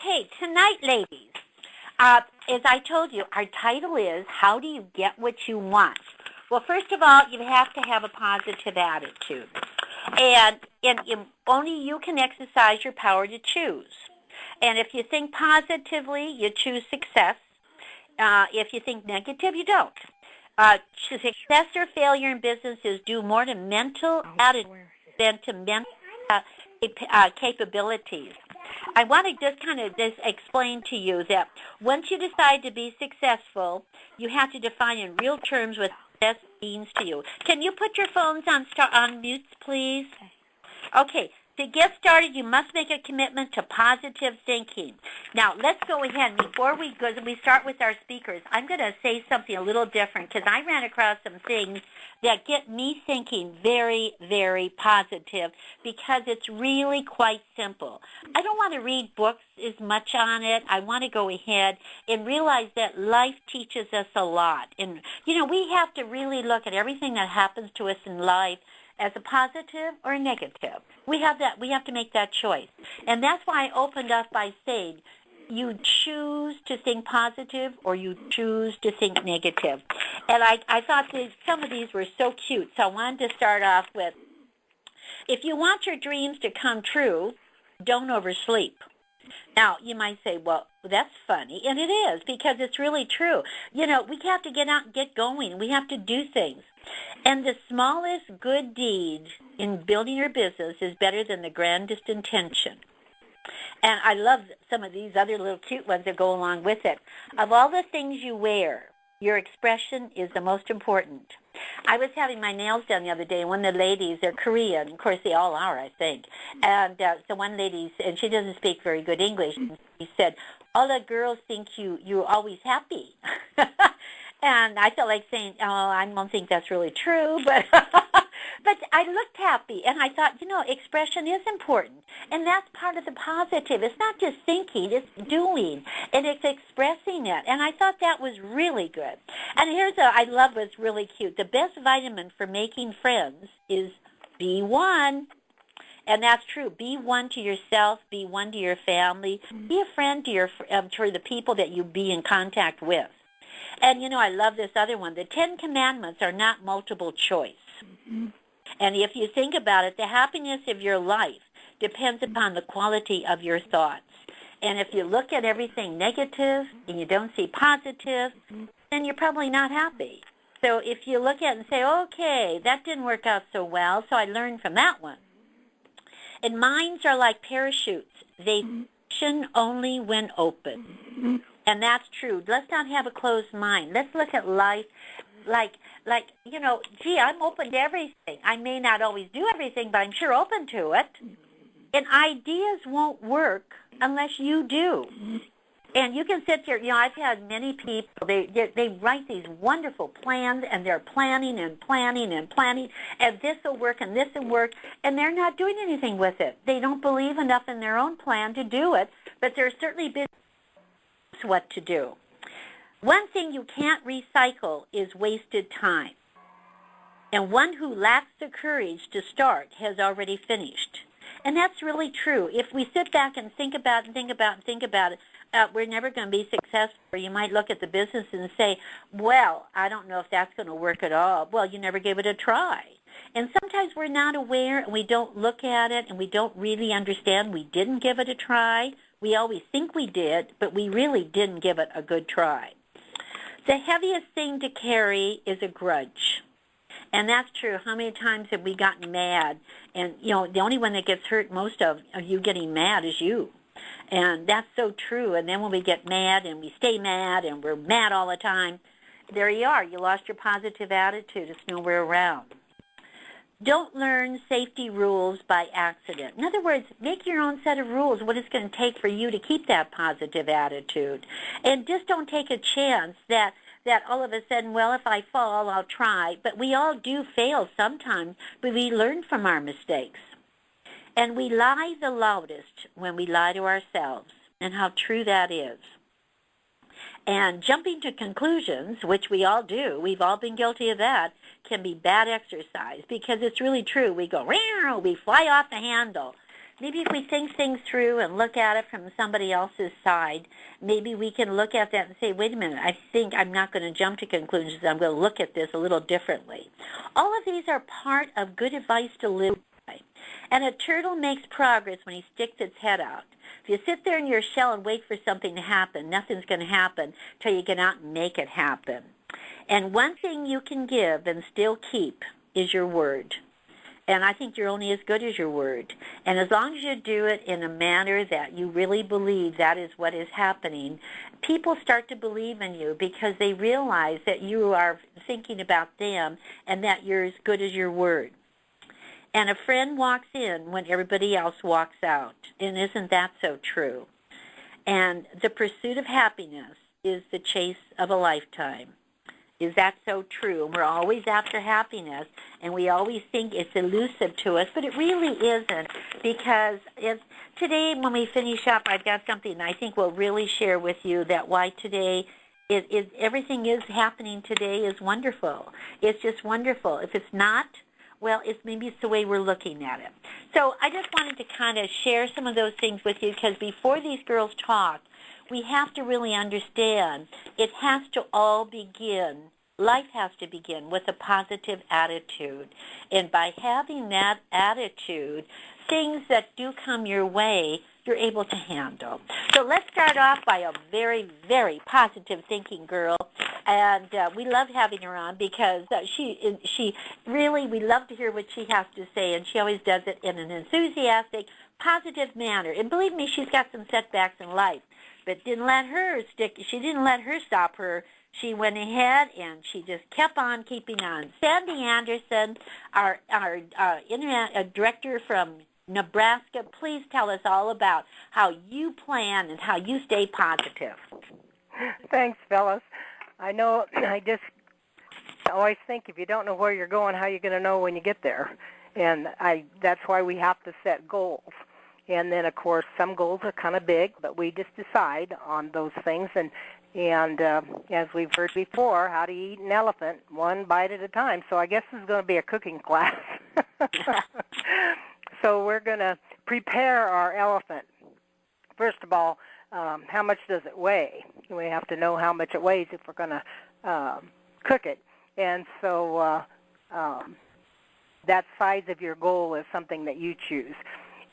Okay, tonight, ladies, as I told you, our title is, How Do You Get What You Want? Well, first of all, you have to have a positive attitude. And only you can exercise your power to choose. And if you think positively, you choose success. If you think negative, you don't. Success or failure in business is due more to mental attitude than to mental capabilities. I want to just kind of explain to you that once you decide to be successful, you have to define in real terms what success means to you. Can you put your phones on mute, please? Okay. To get started, you must make a commitment to positive thinking. Now, let's go ahead. Before we start with our speakers, I'm going to say something a little different because I ran across some things that get me thinking very, very positive because it's really quite simple. I don't want to read books as much on it. I want to go ahead and realize that life teaches us a lot. And, we have to really look at everything that happens to us in life as a positive or a negative. We have to make that choice. And that's why I opened up by saying you choose to think positive or you choose to think negative. And I thought some of these were so cute, so I wanted to start off with, if you want your dreams to come true, don't oversleep. Now, you might say, well, that's funny, and it is, because it's really true. We have to get out and get going. We have to do things. And the smallest good deed in building your business is better than the grandest intention. And I love some of these other little cute ones that go along with it. Of all the things you wear, your expression is the most important. I was having my nails done the other day, and one of the ladies, they're Korean. Of course, they all are, I think. And so one lady, and she doesn't speak very good English, and she said, all the girls think you're always happy. And I felt like saying, oh, I don't think that's really true, but but I looked happy, and I thought, expression is important, and that's part of the positive. It's not just thinking, it's doing, and it's expressing it, and I thought that was really good. And I love what's really cute. The best vitamin for making friends is be one. And that's true. Be one to yourself. Be one to your family. Be a friend to the people that you be in contact with. And, I love this other one. The 10 Commandments are not multiple choice. And if you think about it, the happiness of your life depends upon the quality of your thoughts. And if you look at everything negative and you don't see positive, then you're probably not happy. So if you look at it and say, okay, that didn't work out so well, so I learned from that one. And minds are like parachutes. They function only when open. And that's true. Let's not have a closed mind. Let's look at life like, I'm open to everything. I may not always do everything, but I'm sure open to it. And ideas won't work unless you do. And you can sit there, I've had many people, they write these wonderful plans, and they're planning and planning and planning, and this will work and this will work, and they're not doing anything with it. They don't believe enough in their own plan to do it, but they're certainly busy what to do. One thing you can't recycle is wasted time. And one who lacks the courage to start has already finished. And that's really true. If we sit back and think about it, we're never going to be successful. Or you might look at the business and say, well, I don't know if that's going to work at all. Well, you never gave it a try. And sometimes we're not aware, and we don't look at it, and we don't really understand we didn't give it a try. We always think we did, but we really didn't give it a good try. The heaviest thing to carry is a grudge. And that's true. How many times have we gotten mad? And, the only one that gets hurt most of you getting mad is you. And that's so true. And then when we get mad and we stay mad and we're mad all the time, there you are. You lost your positive attitude. It's nowhere around. Don't learn safety rules by accident. In other words, make your own set of rules, what it's going to take for you to keep that positive attitude. And just don't take a chance that all of a sudden, well, if I fall, I'll try. But we all do fail sometimes, but we learn from our mistakes. And we lie the loudest when we lie to ourselves, and how true that is. And jumping to conclusions, which we all do, we've all been guilty of that, can be bad exercise because it's really true. We go, we fly off the handle. maybe if we think things through and look at it from somebody else's side, maybe we can look at that and say, wait a minute, I think I'm not going to jump to conclusions. I'm going to look at this a little differently. All of these are part of good advice to live by. And a turtle makes progress when he sticks its head out. If you sit there in your shell and wait for something to happen, nothing's going to happen till you get out and make it happen. And one thing you can give and still keep is your word. And I think you're only as good as your word. And as long as you do it in a manner that you really believe that is what is happening, people start to believe in you because they realize that you are thinking about them and that you're as good as your word. And a friend walks in when everybody else walks out. And isn't that so true? And the pursuit of happiness is the chase of a lifetime. Is that so true? And we're always after happiness, and we always think it's elusive to us, but it really isn't, because today when we finish up, I've got something I think will really share with you that why today everything is happening today is wonderful. It's just wonderful. If it's not, well, maybe it's the way we're looking at it. So I just wanted to kind of share some of those things with you, because before these girls talk, we have to really understand it has to all begin, life has to begin with a positive attitude. And by having that attitude, things that do come your way, you're able to handle. So let's start off by a very, very positive thinking girl. And we love having her on because she really, we love to hear what she has to say, and she always does it in an enthusiastic, positive manner. And believe me, she's got some setbacks in life, but she didn't let her stop her. She went ahead and she just kept on keeping on. Sandy Anderson, our internet director from Nebraska, please tell us all about how you plan and how you stay positive. Thanks, Phyllis. I know I just always think if you don't know where you're going, how are you going to know when you get there? And that's why we have to set goals. And then, of course, some goals are kind of big, but we just decide on those things. And as we've heard before, how to eat an elephant one bite at a time. So I guess this is going to be a cooking class. So we're going to prepare our elephant. First of all, how much does it weigh? We have to know how much it weighs if we're going to cook it. And so that size of your goal is something that you choose.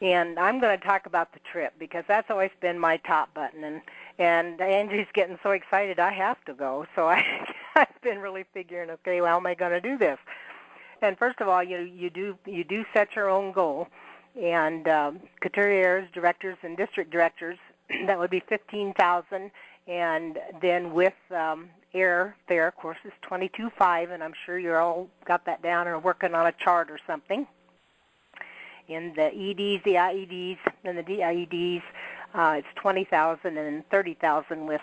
And I'm going to talk about the trip because that's always been my top button. And Angie's getting so excited I have to go. So I've been really figuring, okay, well, how am I going to do this? And first of all, you do set your own goal. And couturiers, directors, and district directors, that would be $15,000. And then with airfare, of course, is $22,500. And I'm sure you all got that down or working on a chart or something. In the EDs, the IEDs, and the DIEDs, it's $20,000 and $30,000 with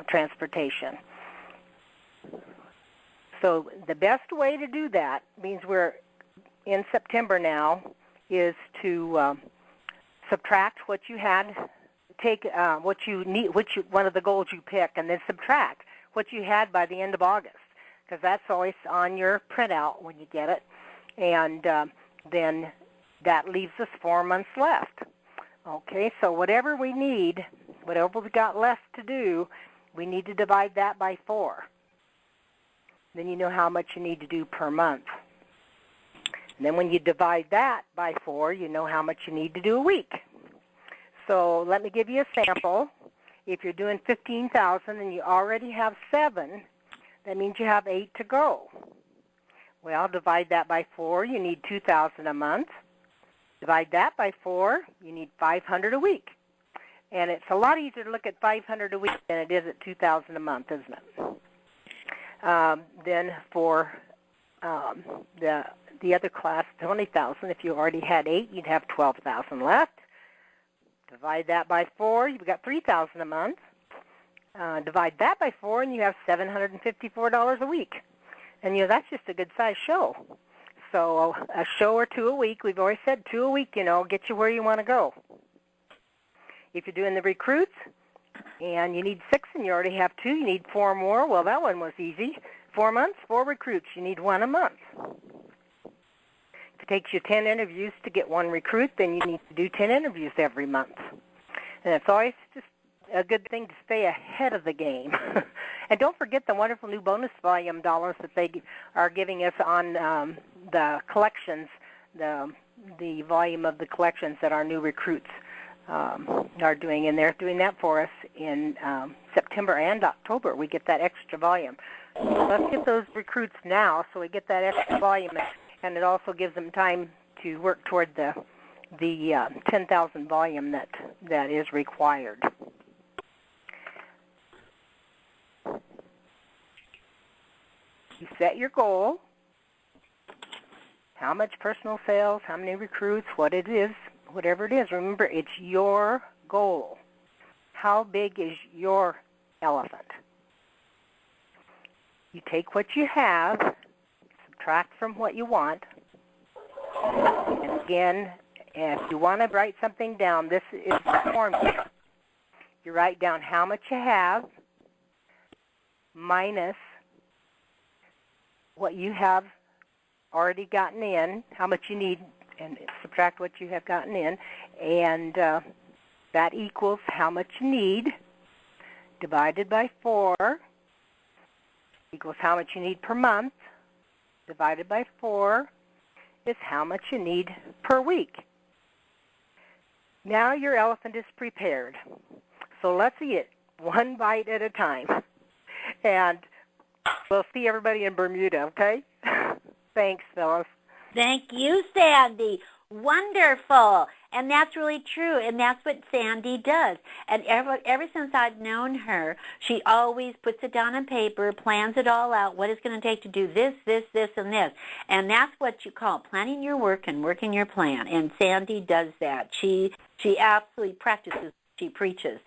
transportation. So the best way to do that means we're in September now is to subtract what you had, take what you need, one of the goals you pick, and then subtract what you had by the end of August, because that's always on your printout when you get it, and then that leaves us 4 months left. Okay, so whatever we need, whatever we got left to do, we need to divide that by 4. Then you know how much you need to do per month. And then when you divide that by 4, you know how much you need to do a week. So let me give you a sample. If you're doing $15,000 and you already have 7, that means you have 8 to go. Well, divide that by 4, you need $2,000 a month. Divide that by 4, you need $500 a week. And it's a lot easier to look at $500 a week than it is at $2,000 a month, isn't it? Then for the other class, $20,000, if you already had 8, you'd have $12,000 left. Divide that by 4, you've got $3,000 a month. Divide that by 4, and you have $754 a week. And, that's just a good-sized show. So a show or 2 a week, we've always said 2 a week, get you where you want to go. If you're doing the recruits and you need 6 and you already have 2, you need 4 more. Well, that one was easy. 4 months, 4 recruits. You need 1 a month. If takes you 10 interviews to get one recruit, then you need to do 10 interviews every month. And it's always just a good thing to stay ahead of the game. And don't forget the wonderful new bonus volume dollars that they are giving us on the collections, the volume of the collections that our new recruits are doing. And they're doing that for us in September and October. We get that extra volume. Let's get those recruits now so we get that extra volume, and it also gives them time to work toward the 10,000 volume that is required. You set your goal, how much personal sales, how many recruits, what it is, whatever it is. Remember, it's your goal. How big is your elephant? You take what you have, subtract from what you want, and again, if you want to write something down, this is the formula. You write down how much you have minus what you have already gotten in, how much you need, and subtract what you have gotten in, and that equals how much you need divided by 4 equals how much you need per month divided by 4 is how much you need per week. Now your elephant is prepared. So let's eat it one bite at a time. And we'll see everybody in Bermuda, okay? Thanks, Phyllis. Thank you, Sandy. Wonderful. And that's really true, and that's what Sandy does. And ever since I've known her, she always puts it down on paper, plans it all out, what it's going to take to do this, this, this, and this. And that's what you call planning your work and working your plan. And Sandy does that. She absolutely practices what she preaches.